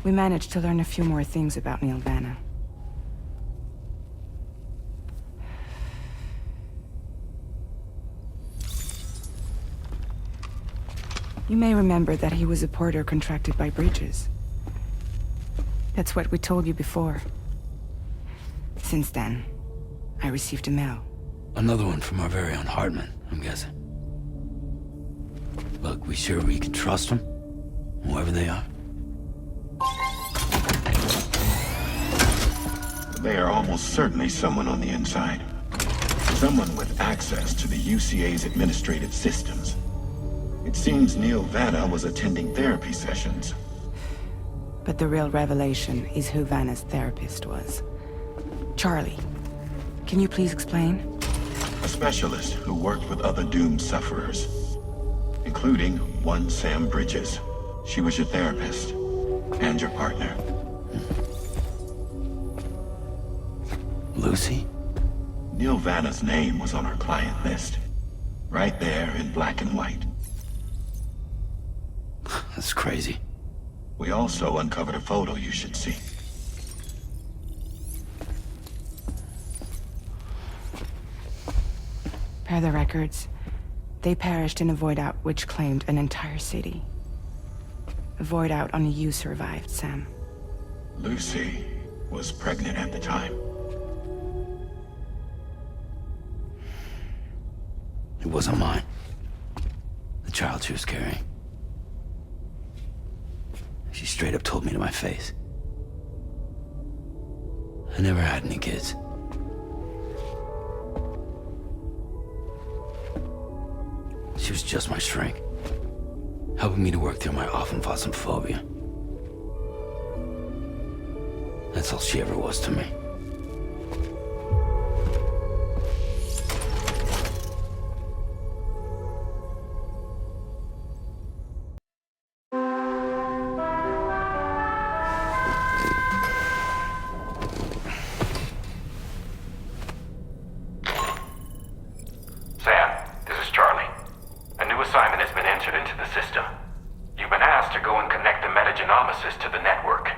We managed to learn a few more things about Neil Vanna. You may remember that he was a porter contracted by Bridges. That's what we told you before. Since then, I received a mail. Another one from our very own Hartman, I'm guessing. Look, we sure we can trust them? Whoever they are? They are almost certainly someone on the inside. Someone with access to the UCA's administrative systems. It seems Neil Vanna was attending therapy sessions. But the real revelation is who Vanna's therapist was. Charlie, can you please explain? A specialist who worked with other doomed sufferers, including one Sam Bridges. She was your therapist and your partner. Lucy? Neil Vanna's name was on our client list. Right there in black and white. That's crazy. We also uncovered a photo you should see. Per the records, they perished in a void out which claimed an entire city. A void out only you survived, Sam. Lucy was pregnant at the time. It wasn't mine. The child she was carrying. She straight up told me to my face. I never had any kids. She was just my shrink, helping me to work through my often phobia. That's all she ever was to me. To the network.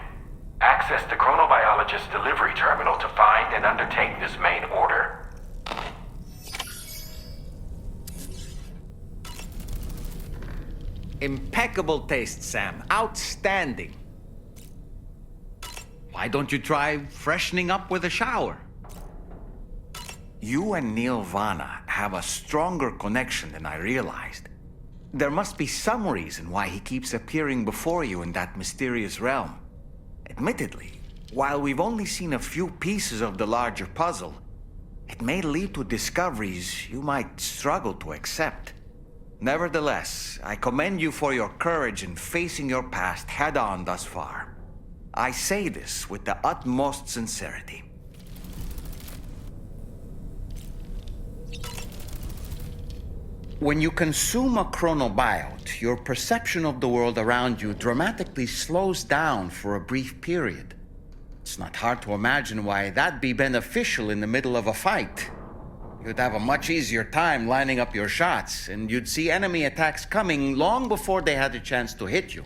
Access the chronobiologist's delivery terminal to find and undertake this main order. Impeccable taste, Sam. Outstanding. Why don't you try freshening up with a shower? You and Neil Vanna have a stronger connection than I realized. There must be some reason why he keeps appearing before you in that mysterious realm. Admittedly, while we've only seen a few pieces of the larger puzzle, it may lead to discoveries you might struggle to accept. Nevertheless, I commend you for your courage in facing your past head-on thus far. I say this with the utmost sincerity. When you consume a chronobiote, your perception of the world around you dramatically slows down for a brief period. It's not hard to imagine why that'd be beneficial in the middle of a fight. You'd have a much easier time lining up your shots, and you'd see enemy attacks coming long before they had a chance to hit you.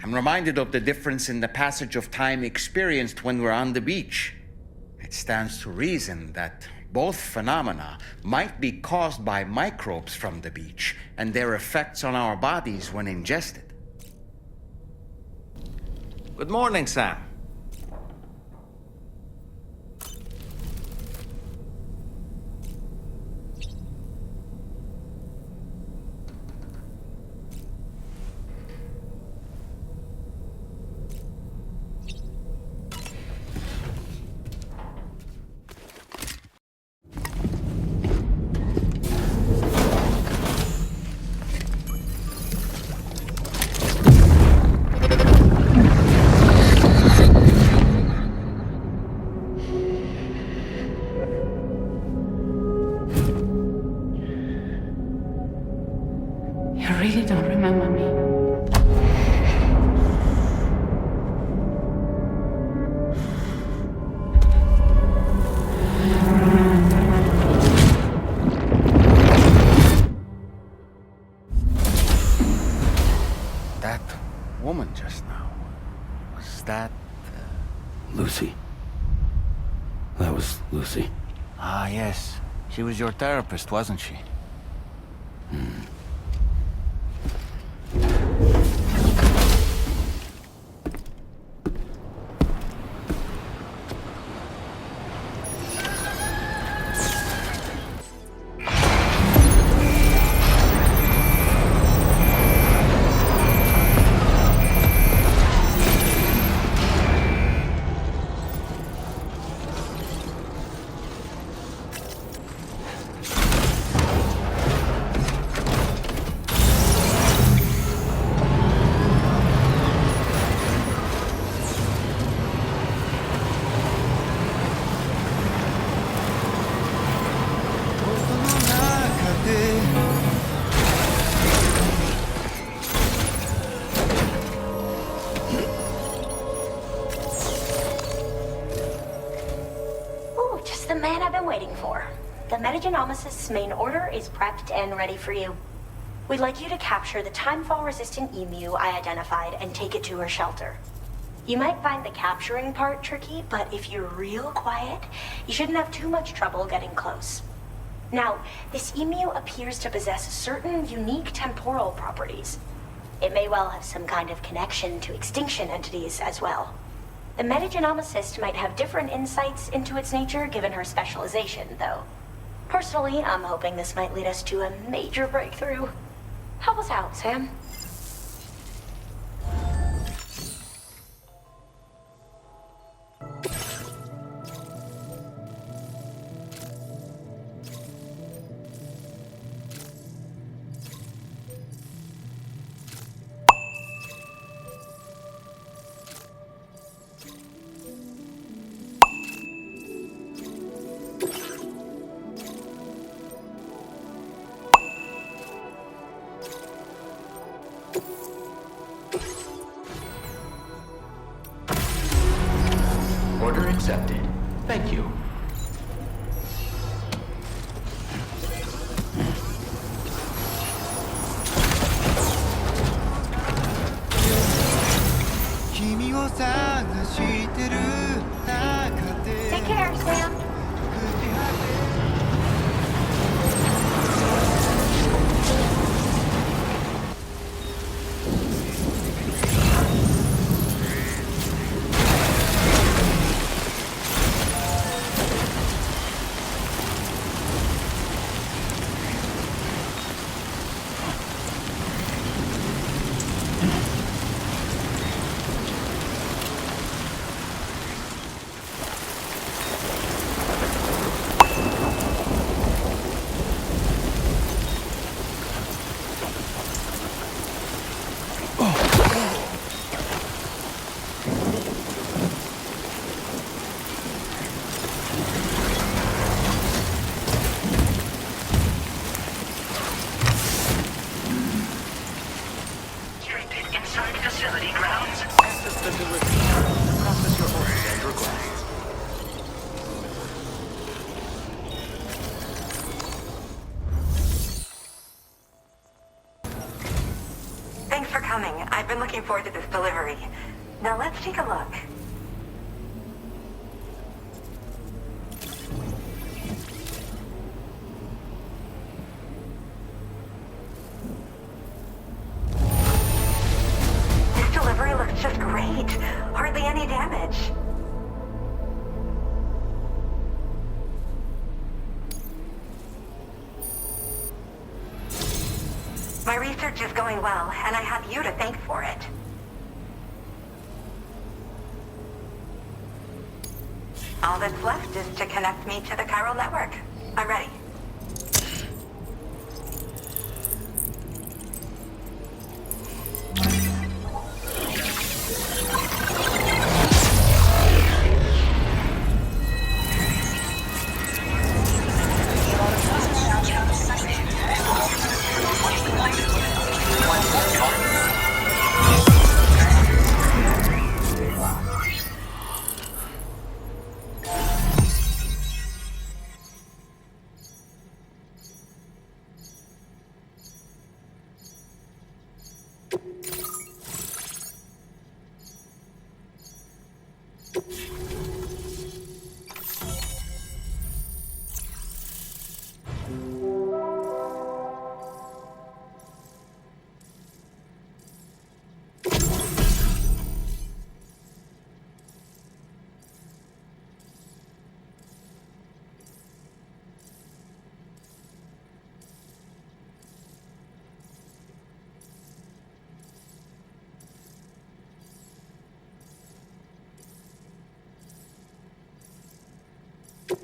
I'm reminded of the difference in the passage of time experienced when we're on the beach. It stands to reason that both phenomena might be caused by microbes from the beach and their effects on our bodies when ingested. Good morning, Sam. You really don't remember me. That woman just now was that? Lucy. That was Lucy. Ah, yes. She was your therapist, wasn't she? Ooh, just the man I've been waiting for. The metagenomicist's main order is prepped and ready for you. We'd like you to capture the timefall-resistant emu I identified and take it to her shelter. You might find the capturing part tricky, but if you're real quiet, you shouldn't have too much trouble getting close. Now, this emu appears to possess certain unique temporal properties. It may well have some kind of connection to extinction entities as well. The metagenomicist might have different insights into its nature given her specialization, though. Personally, I'm hoping this might lead us to a major breakthrough. Help us out, Sam. Order accepted. Thank you. Take care, Sam. Thanks for coming. I've been looking forward to this delivery. Now let's take a look. This delivery looks just great. Hardly any damage. My research is going well, and I have you to thank for it. All that's left is to connect me to the chiral network. I'm ready. Now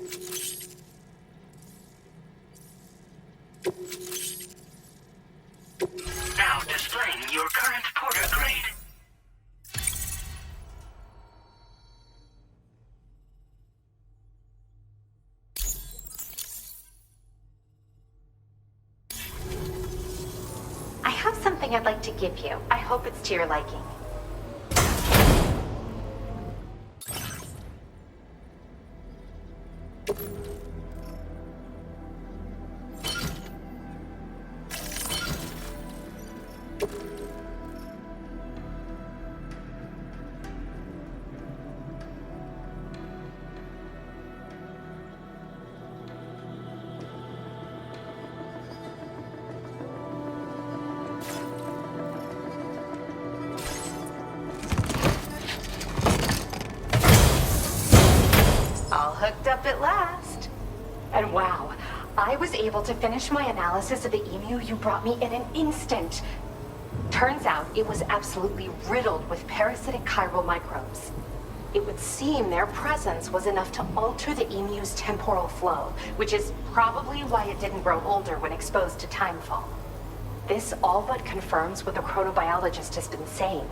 displaying your current porter grade. I have something I'd like to give you. I hope it's to your liking. Hooked up at last. And wow, I was able to finish my analysis of the emu you brought me in an instant. Turns out it was absolutely riddled with parasitic chiral microbes. It would seem their presence was enough to alter the emu's temporal flow, which is probably why it didn't grow older when exposed to timefall. This all but confirms what the chronobiologist has been saying.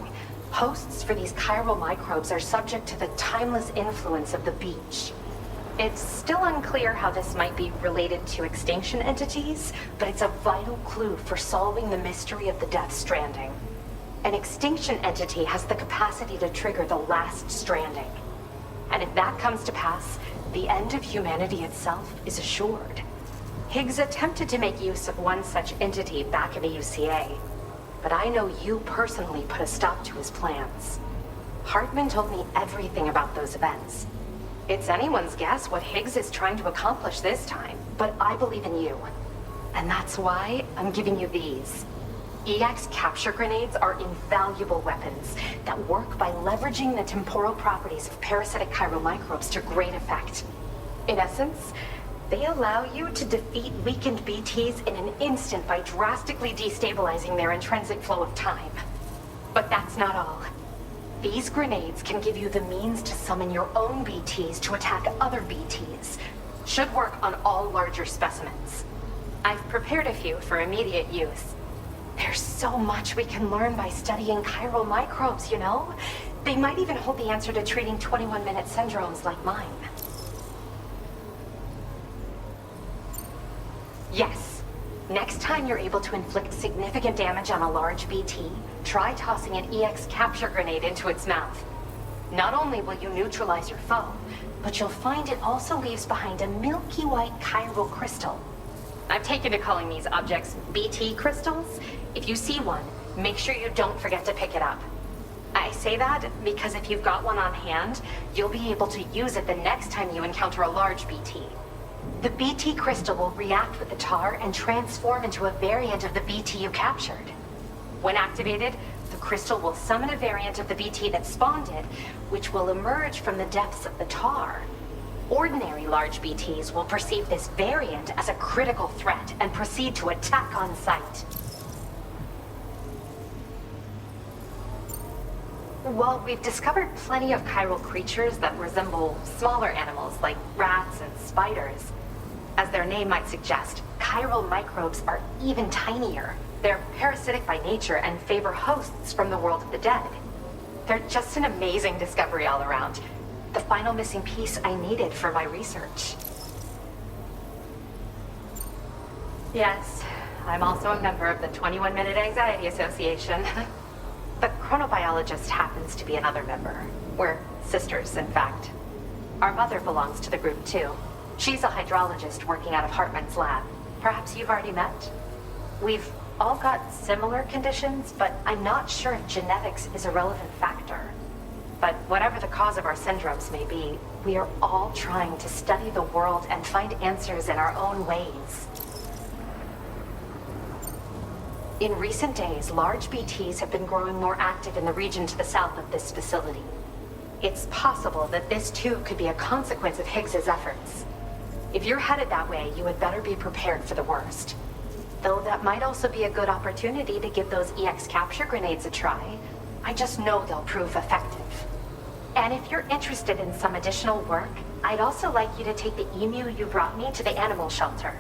Hosts for these chiral microbes are subject to the timeless influence of the beach. It's still unclear how this might be related to extinction entities, but it's a vital clue for solving the mystery of the Death Stranding. An extinction entity has the capacity to trigger the last stranding. And if that comes to pass, the end of humanity itself is assured. Higgs attempted to make use of one such entity back in the UCA, but I know you personally put a stop to his plans. Hartman told me everything about those events. It's anyone's guess what Higgs is trying to accomplish this time, but I believe in you. And that's why I'm giving you these. EX capture grenades are invaluable weapons that work by leveraging the temporal properties of parasitic chiral microbes to great effect. In essence, they allow you to defeat weakened BTs in an instant by drastically destabilizing their intrinsic flow of time. But that's not all. These grenades can give you the means to summon your own BTs to attack other BTs. Should work on all larger specimens. I've prepared a few for immediate use. There's so much we can learn by studying chiral microbes, you know? They might even hold the answer to treating 21-minute syndromes like mine. Yes. Next time you're able to inflict significant damage on a large BT, try tossing an EX capture grenade into its mouth. Not only will you neutralize your foe, but you'll find it also leaves behind a milky white chiral crystal. I've taken to calling these objects BT crystals. If you see one, make sure you don't forget to pick it up. I say that because if you've got one on hand, you'll be able to use it the next time you encounter a large BT. The BT crystal will react with the tar and transform into a variant of the BT you captured. When activated, the crystal will summon a variant of the BT that spawned it, which will emerge from the depths of the tar. Ordinary large BTs will perceive this variant as a critical threat and proceed to attack on sight. While we've discovered plenty of chiral creatures that resemble smaller animals like rats and spiders, as their name might suggest, chiral microbes are even tinier. They're parasitic by nature and favor hosts from the world of the dead. They're just an amazing discovery all around. The final missing piece I needed for my research. Yes, I'm also a member of the 21-Minute Anxiety Association. The chronobiologist happens to be another member. We're sisters, in fact. Our mother belongs to the group, too. She's a hydrologist working out of Hartman's lab. Perhaps you've already met? We've all got similar conditions, but I'm not sure if genetics is a relevant factor. But whatever the cause of our syndromes may be, we are all trying to study the world and find answers in our own ways. In recent days, large BTs have been growing more active in the region to the south of this facility. It's possible that this too could be a consequence of Higgs's efforts. If you're headed that way, you had better be prepared for the worst. Though that might also be a good opportunity to give those EX capture grenades a try. I just know they'll prove effective. And if you're interested in some additional work, I'd also like you to take the emu you brought me to the animal shelter.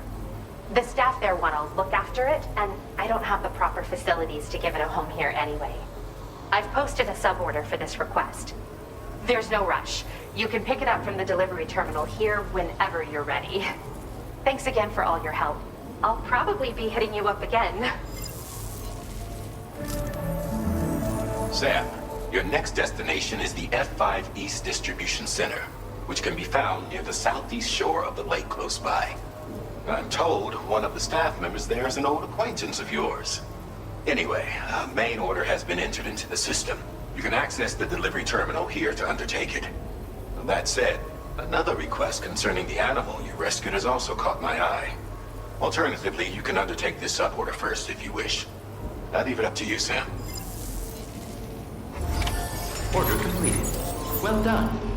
The staff there want to look after it, and I don't have the proper facilities to give it a home here anyway. I've posted a sub-order for this request. There's no rush. You can pick it up from the delivery terminal here whenever you're ready. Thanks again for all your help. I'll probably be hitting you up again. Sam, your next destination is the F5 East Distribution Center, which can be found near the southeast shore of the lake close by. I'm told one of the staff members there is an old acquaintance of yours. Anyway, a main order has been entered into the system. You can access the delivery terminal here to undertake it. That said, another request concerning the animal you rescued has also caught my eye. Alternatively, you can undertake this sub-order first if you wish. I'll leave it up to you, Sam. Order completed. Well done.